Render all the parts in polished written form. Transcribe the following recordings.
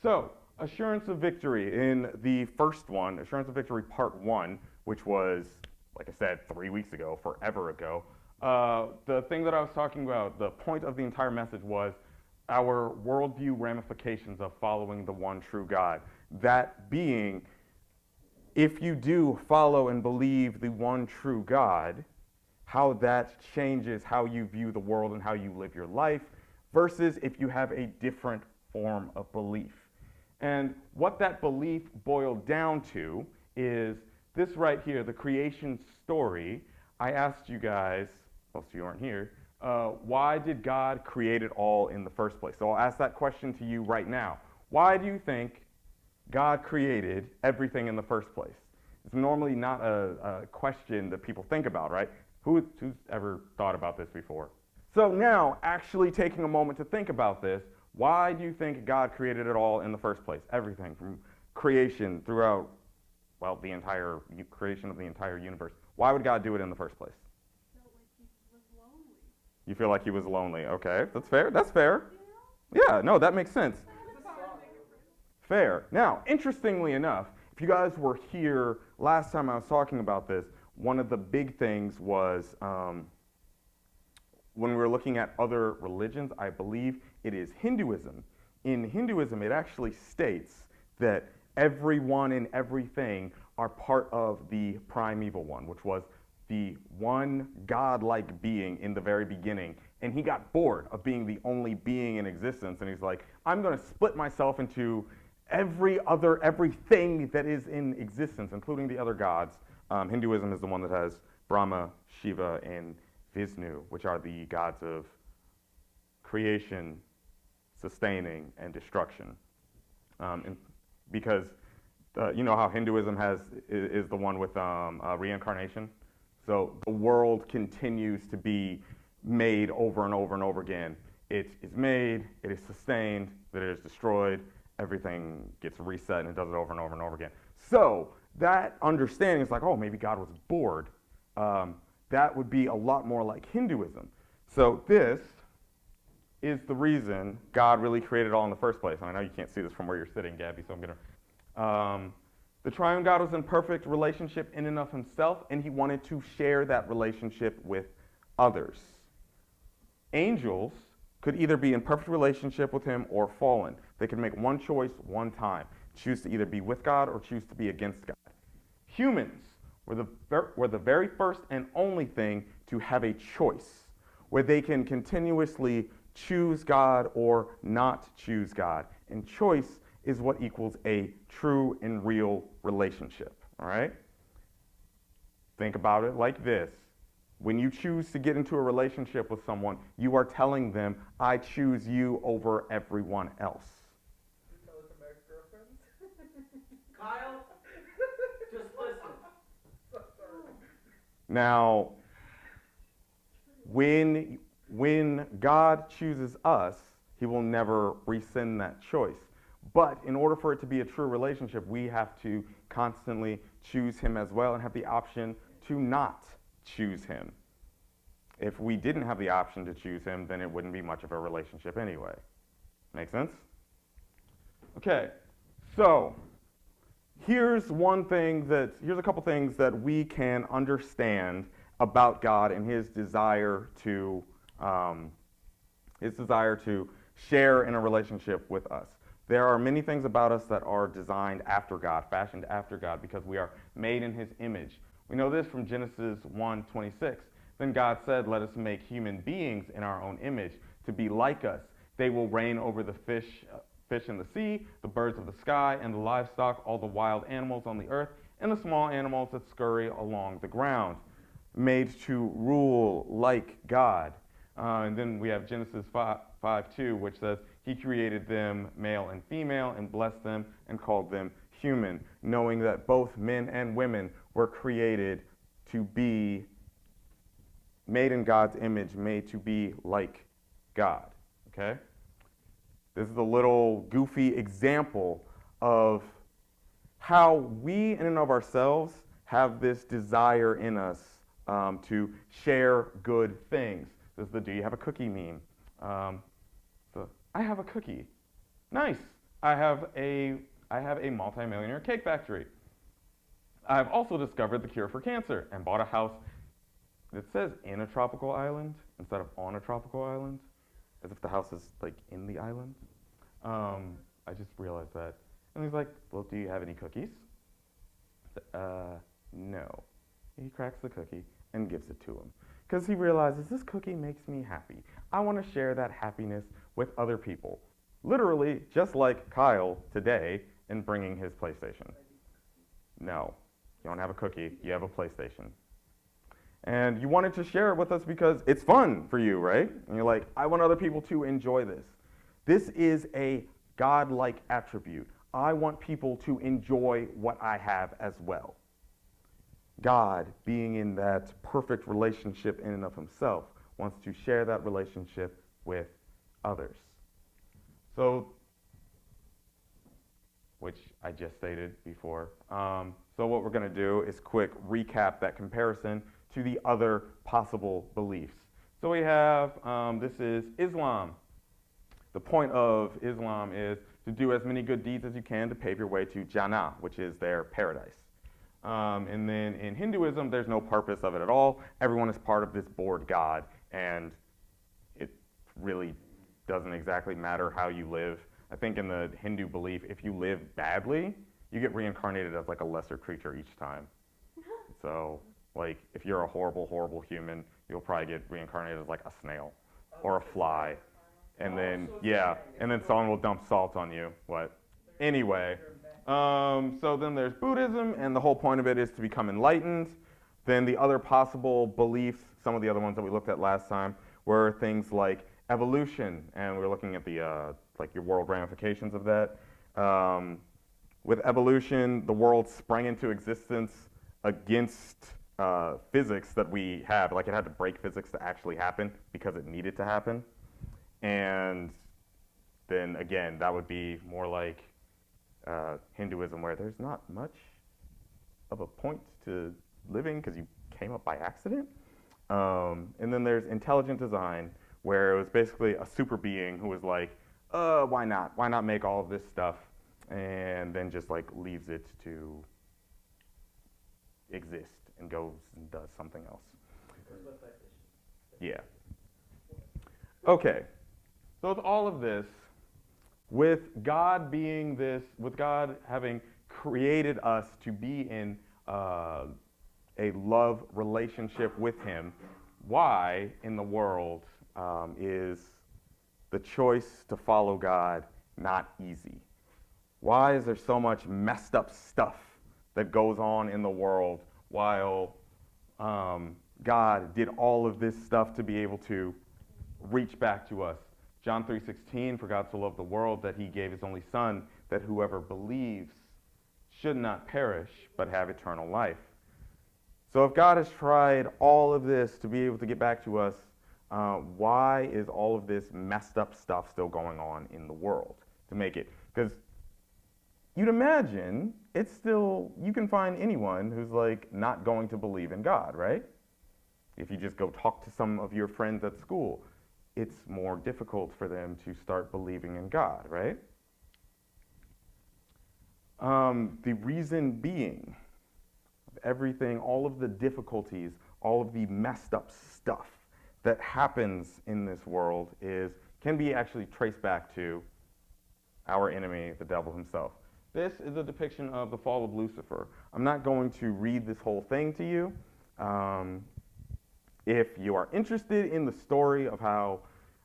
So, assurance of victory in the first one, assurance of victory part one, which was, like I said, 3 weeks ago, forever ago. The thing that I was talking about, the point of the entire message was our worldview ramifications of following the one true God. That being, if you do follow and believe the one true God, how that changes how you view the world and how you live your life, versus if you have a different form of belief. And what that belief boiled down to is this right here, the creation story. I asked you guys, most of you aren't here, why did God create it all in the first place? So I'll ask that question to you right now. Why do you think God created everything in the first place? It's normally not a question that people think about, right? Who's ever thought about this before? So now, actually taking a moment to think about this, why do you think God created it all in the first place? Everything from creation throughout, well, the entire creation of the entire universe. Why would God do it in the first place? Felt like he was lonely. You feel like he was lonely. Okay, that's fair. That's fair. Yeah, no, that makes sense. Fair. Now, interestingly enough, if you guys were here last time I was talking about this, one of the big things was when we were looking at other religions, I believe it is Hinduism. In Hinduism, it actually states that everyone and everything are part of the primeval one, which was the one godlike being in the very beginning. And he got bored of being the only being in existence, and he's like, I'm going to split myself into everything that is in existence, including the other gods. Hinduism is the one that has Brahma, Shiva, and Vishnu, which are the gods of creation, sustaining, and destruction. Because you know how Hinduism is the one with reincarnation? So the world continues to be made over and over and over again. It is made, it is sustained, then it is destroyed, everything gets reset, and it does it over and over and over again. So that understanding is like, oh, maybe God was bored. That would be a lot more like Hinduism. So this is the reason God really created it all in the first place. And I know you can't see this from where you're sitting, Gabby, so I'm going to... the triune God was in perfect relationship in and of himself, and he wanted to share that relationship with others. Angels could either be in perfect relationship with him or fallen. They could make one choice one time, choose to either be with God or choose to be against God. Humans were the very first and only thing to have a choice, where they can continuously choose God or not choose God. And choice is what equals a true and real relationship, all right? Think about it like this. When you choose to get into a relationship with someone, you are telling them, I choose you over everyone else. You tell it to my ex-girlfriends? Kyle, just listen. So sorry. Now, when God chooses us, he will never rescind that choice. But in order for it to be a true relationship, we have to constantly choose him as well and have the option to not choose him. If we didn't have the option to choose him, then it wouldn't be much of a relationship anyway. Make sense? Okay, so here's a couple things that we can understand about God and his desire to share in a relationship with us. There are many things about us that are designed after God, fashioned after God, because we are made in his image. We know this from Genesis 1:26. Then God said, let us make human beings in our own image to be like us. They will reign over the fish in the sea, the birds of the sky, and the livestock, all the wild animals on the earth, and the small animals that scurry along the ground. Made to rule like God. And then we have Genesis 5:2, which says, he created them male and female and blessed them and called them human, knowing that both men and women were created to be made in God's image, made to be like God, okay? This is a little goofy example of how we in and of ourselves have this desire in us to share good things. This is the do you have a cookie meme. I have a cookie. Nice. I have a multimillionaire cake factory. I've also discovered the cure for cancer and bought a house that says in a tropical island instead of on a tropical island, as if the house is like in the island. I just realized that. And he's like, well, do you have any cookies? No. He cracks the cookie and gives it to him because he realizes this cookie makes me happy. I want to share that happiness with other people. Literally, just like Kyle today in bringing his PlayStation. No, you don't have a cookie, you have a PlayStation. And you wanted to share it with us because it's fun for you, right? And you're like, I want other people to enjoy this. This is a God-like attribute. I want people to enjoy what I have as well. God, being in that perfect relationship in and of himself, wants to share that relationship with others. So, which I just stated before. So what we're going to do is quick recap that comparison to the other possible beliefs. So we have, this is Islam. The point of Islam is to do as many good deeds as you can to pave your way to Jannah, which is their paradise. And then in Hinduism, there's no purpose of it at all. Everyone is part of this bored God, and it really doesn't exactly matter how you live. I think in the Hindu belief, if you live badly, you get reincarnated as like a lesser creature each time. So, like, if you're a horrible, horrible human, you'll probably get reincarnated as like a snail or a fly. And then, yeah, and then someone will dump salt on you. What? Anyway, so then there's Buddhism, and the whole point of it is to become enlightened. Then the other possible beliefs, some of the other ones that we looked at last time, were things like evolution, and we're looking at the like your world ramifications of that. With evolution, the world sprang into existence against physics that we have. Like, it had to break physics to actually happen because it needed to happen. And then again, that would be more like Hinduism, where there's not much of a point to living because you came up by accident. And then there's intelligent design, where it was basically a super being who was like, why not? Why not make all of this stuff? And then just like leaves it to exist and goes and does something else. Yeah. Okay. So with all of this, with God being this, with God having created us to be in a love relationship with him, why in the world is the choice to follow God not easy? Why is there so much messed up stuff that goes on in the world while God did all of this stuff to be able to reach back to us? John 3:16, for God so loved the world that he gave his only son, that whoever believes should not perish, but have eternal life. So if God has tried all of this to be able to get back to us, why is all of this messed up stuff still going on in the world to make it? Because you'd imagine it's still, you can find anyone who's like not going to believe in God, right? If you just go talk to some of your friends at school, it's more difficult for them to start believing in God, right? The reason being, everything, all of the difficulties, all of the messed up stuff that happens in this world can be actually traced back to our enemy, the devil himself. This is a depiction of the fall of Lucifer. I'm not going to read this whole thing to you. If you are interested in the story of how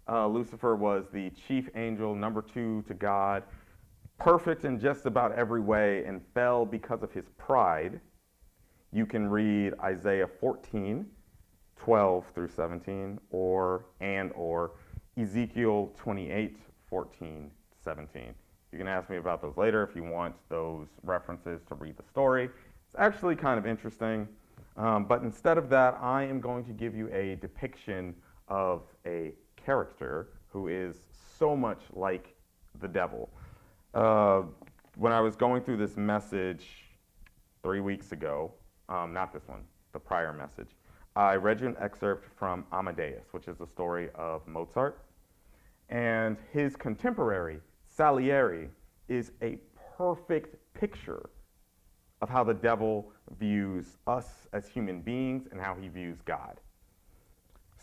Lucifer was the chief angel, number 2 to God, perfect in just about every way, and fell because of his pride, you can read Isaiah 14:12 through 17, or Ezekiel 28:14-17. You can ask me about those later if you want those references to read the story. It's actually kind of interesting. But instead of that, I am going to give you a depiction of a character who is so much like the devil. When I was going through this message 3 weeks ago, not this one, the prior message, I read you an excerpt from Amadeus, which is the story of Mozart. And his contemporary, Salieri, is a perfect picture of how the devil views us as human beings and how he views God.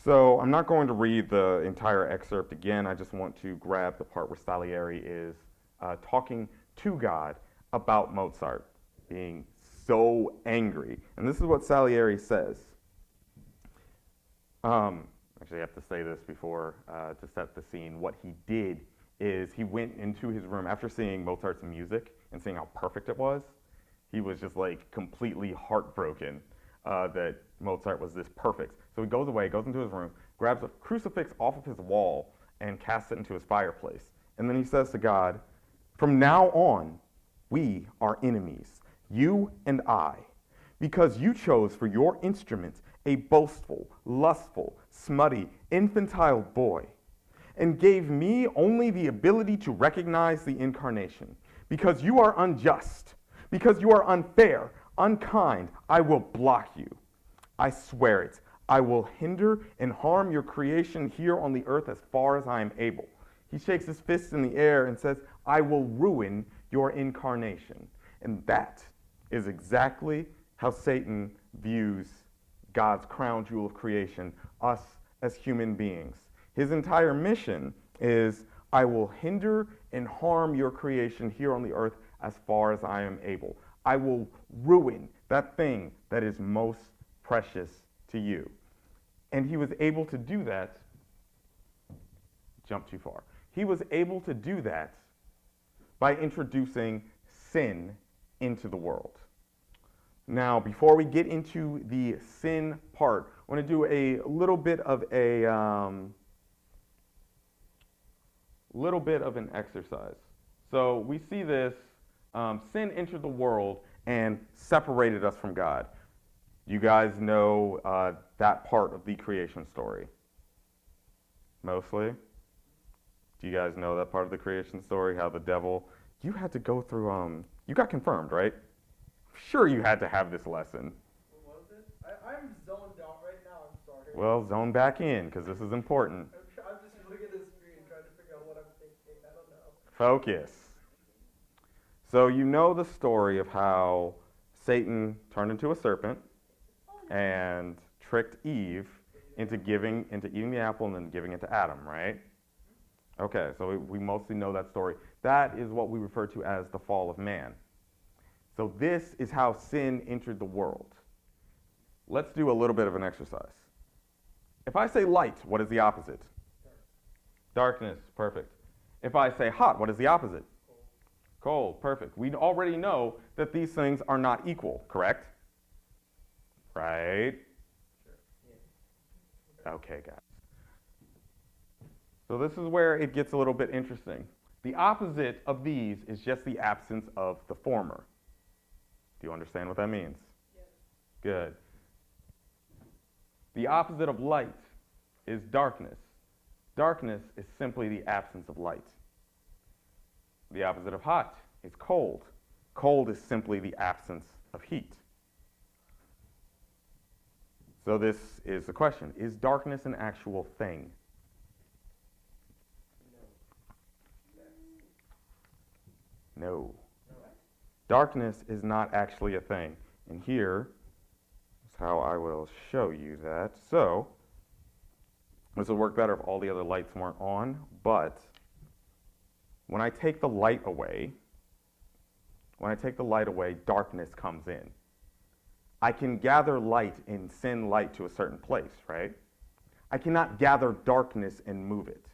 So I'm not going to read the entire excerpt again. I just want to grab the part where Salieri is talking to God about Mozart being so angry. And this is what Salieri says. Actually, I have to say this before to set the scene. What he did is he went into his room after seeing Mozart's music and seeing how perfect it was. He was just like completely heartbroken that Mozart was this perfect. So he goes away, goes into his room, grabs a crucifix off of his wall, and casts it into his fireplace. And then he says to God, "From now on, we are enemies, you and I, because you chose for your instrument a boastful, lustful, smutty, infantile boy, and gave me only the ability to recognize the incarnation. Because you are unjust, because you are unfair, unkind, I will block you. I swear it. I will hinder and harm your creation here on the earth as far as I am able." He shakes his fist in the air and says, "I will ruin your incarnation." And that is exactly how Satan views God's crown jewel of creation, us as human beings. His entire mission is, "I will hinder and harm your creation here on the earth as far as I am able. I will ruin that thing that is most precious to you." And he was able to do that. Jump too far. He was able to do that by introducing sin into the world. Now, before we get into the sin part, I want to do a little bit of an exercise. So we see this, sin entered the world and separated us from God. You guys know that part of the creation story? Mostly? Do you guys know that part of the creation story, how the devil, you had to go through, you got confirmed, right? Sure, you had to have this lesson. What was it? I'm zoned out right now, I'm sorry. Well, zone back in, because this is important. I'm just looking at the screen trying to figure out what I'm thinking. I don't know. Focus. So you know the story of how Satan turned into a serpent and tricked Eve into eating the apple and then giving it to Adam, right? Okay, so we mostly know that story. That is what we refer to as the fall of man. So this is how sin entered the world. Let's do a little bit of an exercise. If I say light, what is the opposite? Darkness, perfect. If I say hot, what is the opposite? Cold, perfect. We already know that these things are not equal, correct? Right? Okay, guys. So this is where it gets a little bit interesting. The opposite of these is just the absence of the former. Do you understand what that means? Yes. Good. The opposite of light is darkness. Darkness is simply the absence of light. The opposite of hot is cold. Cold is simply the absence of heat. So this is the question. Is darkness an actual thing? No. Darkness is not actually a thing. And here is how I will show you that. So, this would work better if all the other lights weren't on, but when I take the light away, darkness comes in. I can gather light and send light to a certain place, right? I cannot gather darkness and move it.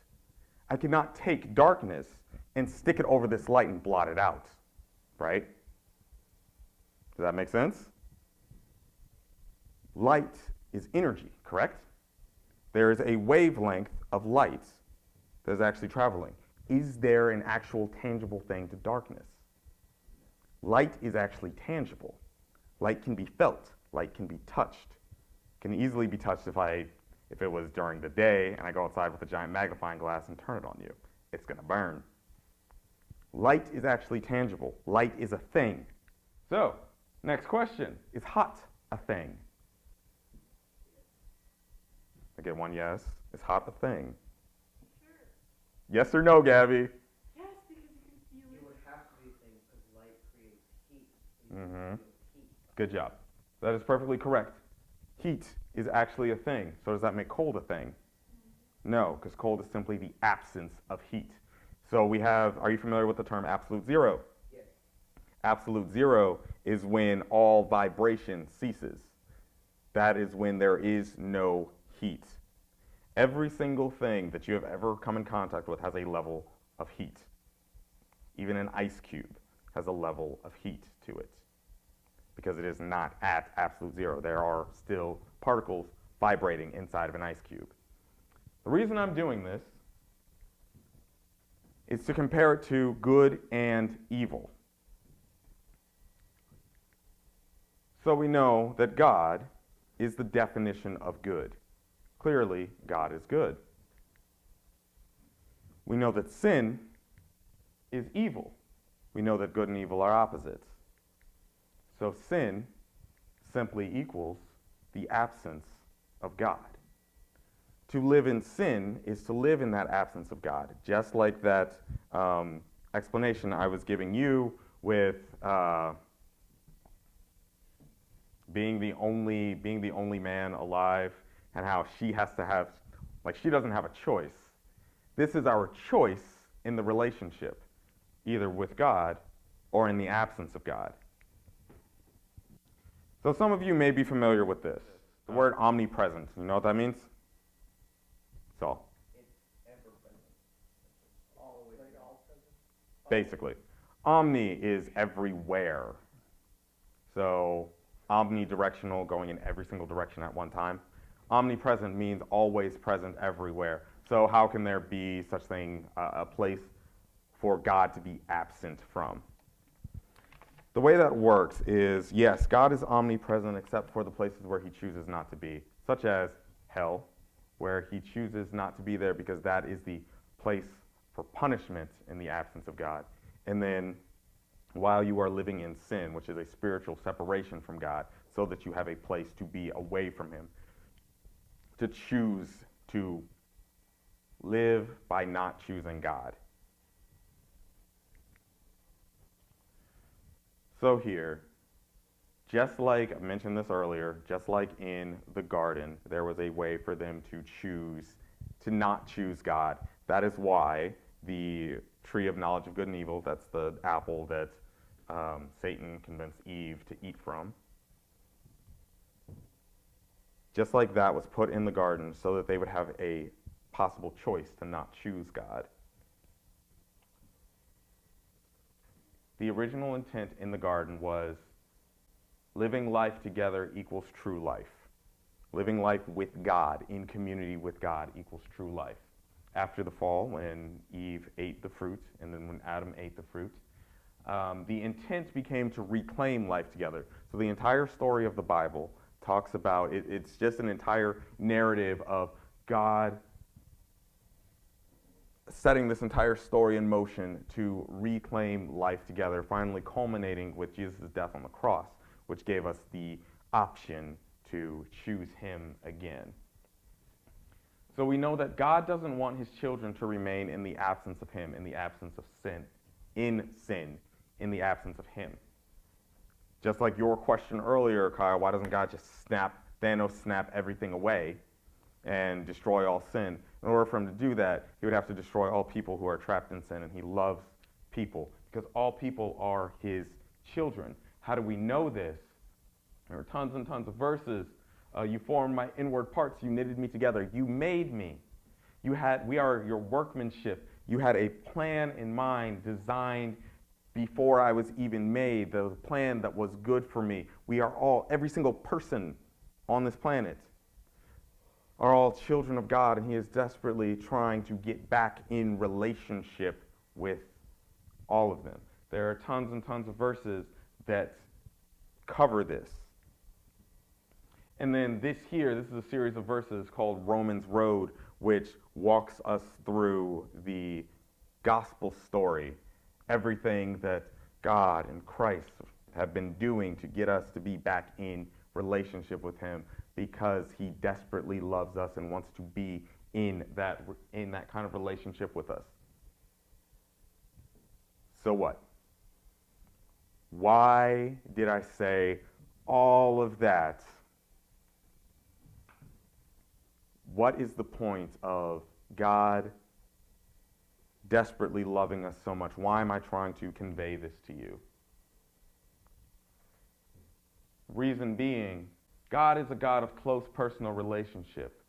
I cannot take darkness and stick it over this light and blot it out, right? Does that make sense? Light is energy, correct? There is a wavelength of light that is actually traveling. Is there an actual tangible thing to darkness? Light is actually tangible. Light can be felt. Light can be touched. It can easily be touched if it was during the day and I go outside with a giant magnifying glass and turn it on you. It's going to burn. Light is actually tangible. Light is a thing. So, next question. Is hot a thing? I get one yes. Is hot a thing? Sure. Yes or no, Gabby? Yes, because you can feel You it. would have Mm-hmm. Heat. Good job. That is perfectly correct. Heat is actually a thing. So does that make cold a thing? No, because cold is simply the absence of heat. So we have, are you familiar with the term absolute zero? Yes. Absolute zero is when all vibration ceases. That is when there is no heat. Every single thing that you have ever come in contact with has a level of heat. Even an ice cube has a level of heat to it because it is not at absolute zero. There are still particles vibrating inside of an ice cube. The reason I'm doing this is to compare it to good and evil. So we know that God is the definition of good. Clearly, God is good. We know that sin is evil. We know that good and evil are opposites. So sin simply equals the absence of God. To live in sin is to live in that absence of God, just like that explanation I was giving you with being the only man alive, and how she has to have, like, she doesn't have a choice. This is our choice in the relationship, either with God or in the absence of God. So some of you may be familiar with this. The word omnipresent. You know what that means? So, It's ever present. Always. Like all present. basically, omni is everywhere. So, omnidirectional, going in every single direction at one time. Omnipresent means always present everywhere. So how can there be such thing, a place for God to be absent from? The way that works is, yes, God is omnipresent except for the places where he chooses not to be, such as hell, where he chooses not to be there because that is the place for punishment in the absence of God. And then while you are living in sin, which is a spiritual separation from God, so that you have a place to be away from him, to choose to live by not choosing God. So here, just like I mentioned this earlier, just like in the garden, there was a way for them to choose, to not choose God. That is why the tree of knowledge of good and evil, that's the apple that Satan convinced Eve to eat from, just like that was put in the garden so that they would have a possible choice to not choose God. The original intent in the garden was living life together equals true life. Living life with God, in community with God, equals true life. After the fall, when Eve ate the fruit, and then when Adam ate the fruit, the intent became to reclaim life together. So the entire story of the Bible talks about, it's just an entire narrative of God setting this entire story in motion to reclaim life together, finally culminating with Jesus' death on the cross, which gave us the option to choose him again. So we know that God doesn't want his children to remain in the absence of him, in the absence of sin, in the absence of him. Just like your question earlier, Kyle, why doesn't God just snap everything away and destroy all sin? In order for him to do that, he would have to destroy all people who are trapped in sin, and he loves people because all people are his children. How do we know this? There are tons and tons of verses. You formed my inward parts, you knitted me together, you made me. We are your workmanship. You had a plan in mind, designed before I was even made, the plan that was good for me. We are all, every single person on this planet, are all children of God, and he is desperately trying to get back in relationship with all of them. There are tons and tons of verses that cover this. And then this is a series of verses called Romans Road, which walks us through the gospel story, everything that God and Christ have been doing to get us to be back in relationship with him, because he desperately loves us and wants to be in that kind of relationship with us. So what? Why did I say all of that? What is the point of God desperately loving us so much? Why am I trying to convey this to you? Reason being, God is a God of close personal relationship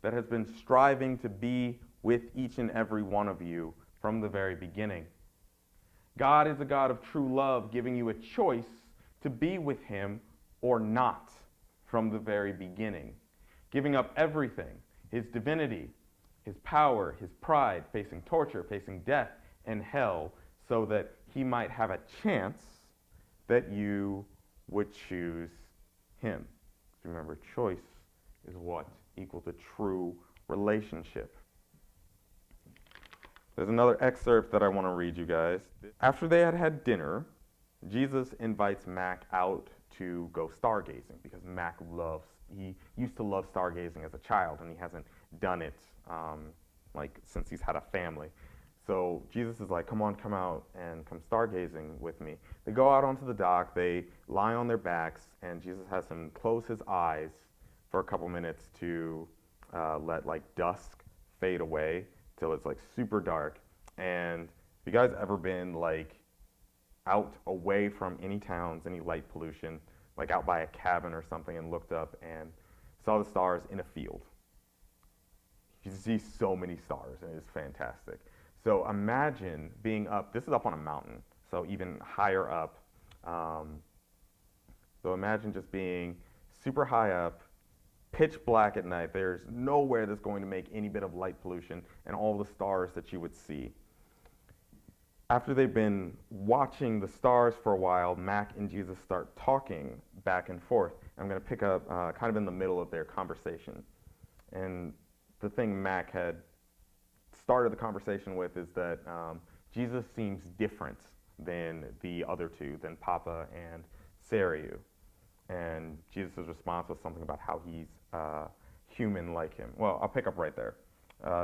that has been striving to be with each and every one of you from the very beginning. God is a God of true love, giving you a choice to be with Him or not from the very beginning, giving up everything, His divinity, His power, His pride, facing torture, facing death and hell, so that He might have a chance that you would choose Him. Remember, choice is what equals a true relationship. There's another excerpt that I want to read you guys. After they had had dinner, Jesus invites Mac out to go stargazing because Mac he used to love stargazing as a child, and he hasn't done it like since he's had a family. So Jesus is like, come on, come out and come stargazing with me. They go out onto the dock, they lie on their backs, and Jesus has him close his eyes for a couple minutes to let like dusk fade away till it's like super dark. And have you guys ever been like out away from any towns, any light pollution, like out by a cabin or something, and looked up and saw the stars in a field? You see so many stars, and it is fantastic. So imagine being up, this is up on a mountain, so even higher up. So imagine just being super high up, pitch black at night. There's nowhere that's going to make any bit of light pollution, and all the stars that you would see. After they've been watching the stars for a while, Mac and Jesus start talking back and forth. I'm going to pick up kind of in the middle of their conversation. And the thing Mac had started the conversation with is that Jesus seems different than the other two, than Papa and Sariu. And Jesus' response was something about how he's human like him. Well, I'll pick up right there.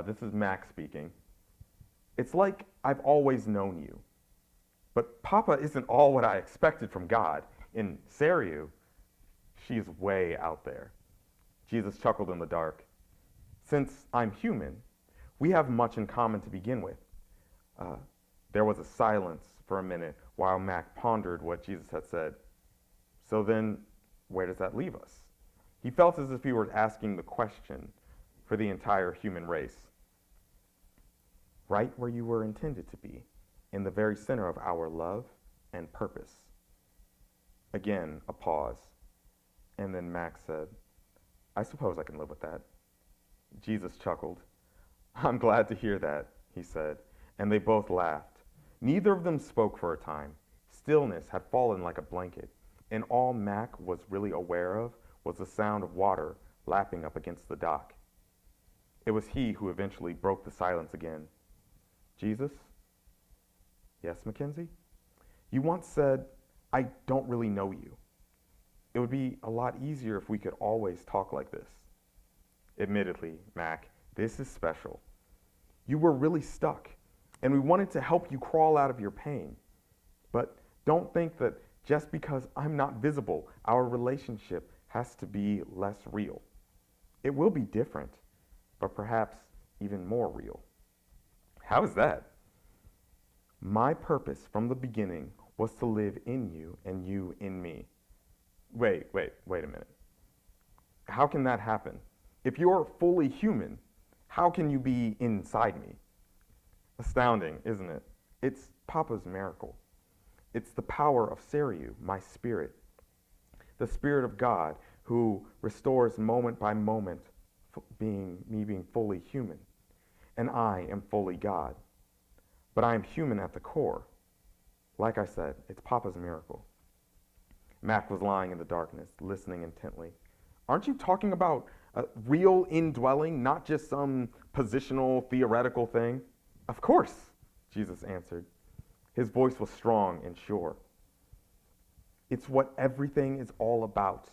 This is Mac speaking. It's like I've always known you, but Papa isn't all what I expected from God. In Sariu, she's way out there. Jesus chuckled in the dark. Since I'm human, we have much in common to begin with. There was a silence for a minute while Mac pondered what Jesus had said. So then, where does that leave us? He felt as if he were asking the question for the entire human race. Right where you were intended to be, in the very center of our love and purpose. Again, a pause. And then Mac said, I suppose I can live with that. Jesus chuckled. I'm glad to hear that, he said, and they both laughed. Neither of them spoke for a time. Stillness had fallen like a blanket, and all Mac was really aware of was the sound of water lapping up against the dock. It was he who eventually broke the silence again. Jesus? Yes, Mackenzie? You once said, I don't really know you. It would be a lot easier if we could always talk like this. Admittedly, Mac, this is special. You were really stuck, and we wanted to help you crawl out of your pain. But don't think that just because I'm not visible, our relationship has to be less real. It will be different, but perhaps even more real. How is that? My purpose from the beginning was to live in you and you in me. Wait a minute. How can that happen? If you're fully human, how can you be inside me? Astounding, isn't it? It's Papa's miracle. It's the power of Sariu, my spirit. The Spirit of God who restores moment by moment me being fully human. And I am fully God. But I am human at the core. Like I said, it's Papa's miracle. Mac was lying in the darkness, listening intently. Aren't you talking about a real indwelling, not just some positional, theoretical thing? Of course, Jesus answered. His voice was strong and sure. It's what everything is all about.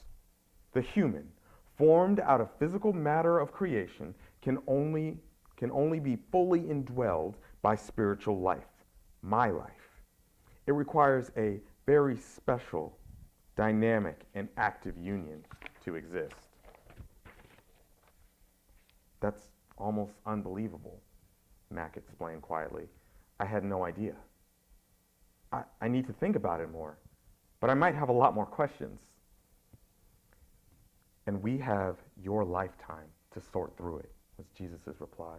The human, formed out of physical matter of creation, can only be fully indwelled by spiritual life, my life. It requires a very special, dynamic, and active union to exist. That's almost unbelievable, Mac explained quietly. I had no idea. I need to think about it more, but I might have a lot more questions. And we have your lifetime to sort through it, was Jesus' reply.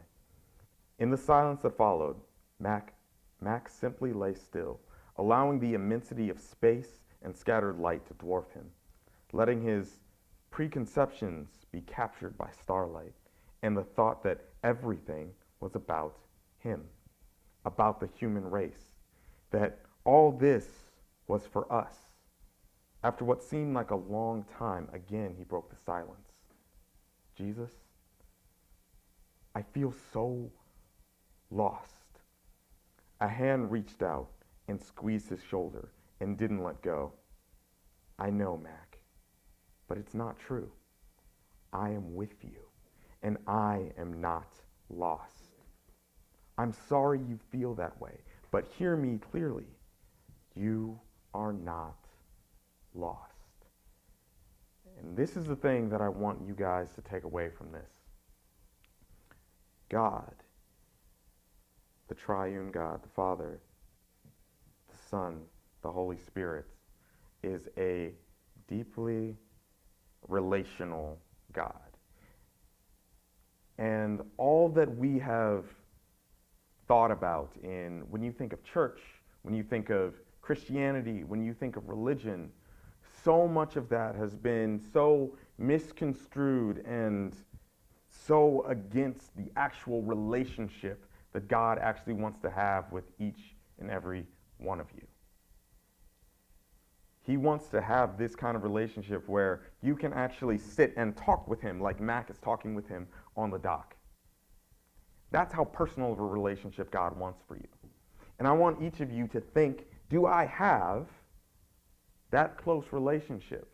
In the silence that followed, Mac simply lay still, allowing the immensity of space and scattered light to dwarf him, letting his preconceptions be captured by starlight and the thought that everything was about him, about the human race, that all this was for us. After what seemed like a long time, again he broke the silence. Jesus, I feel so lost. A hand reached out and squeezed his shoulder and didn't let go. I know, Mac, but it's not true. I am with you, and I am not lost. I'm sorry you feel that way, but hear me clearly. You are not lost. And this is the thing that I want you guys to take away from this. God, the triune God, the Father, the Son, the Holy Spirit, is a deeply relational God. And all that we have thought about when you think of church, when you think of Christianity, when you think of religion, so much of that has been so misconstrued and so against the actual relationship that God actually wants to have with each and every one of you. He wants to have this kind of relationship where you can actually sit and talk with him like Mac is talking with him on the dock. That's how personal of a relationship God wants for you. And I want each of you to think, do I have that close relationship?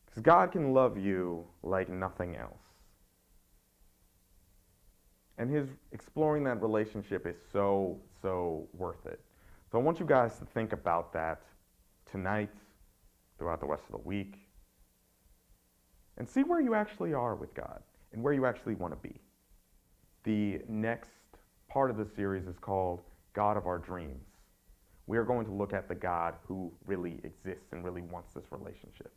Because God can love you like nothing else. And his exploring that relationship is so, so worth it. So I want you guys to think about that tonight, throughout the rest of the week, and see where you actually are with God and where you actually want to be. The next part of the series is called God of Our Dreams. We are going to look at the God who really exists and really wants this relationship.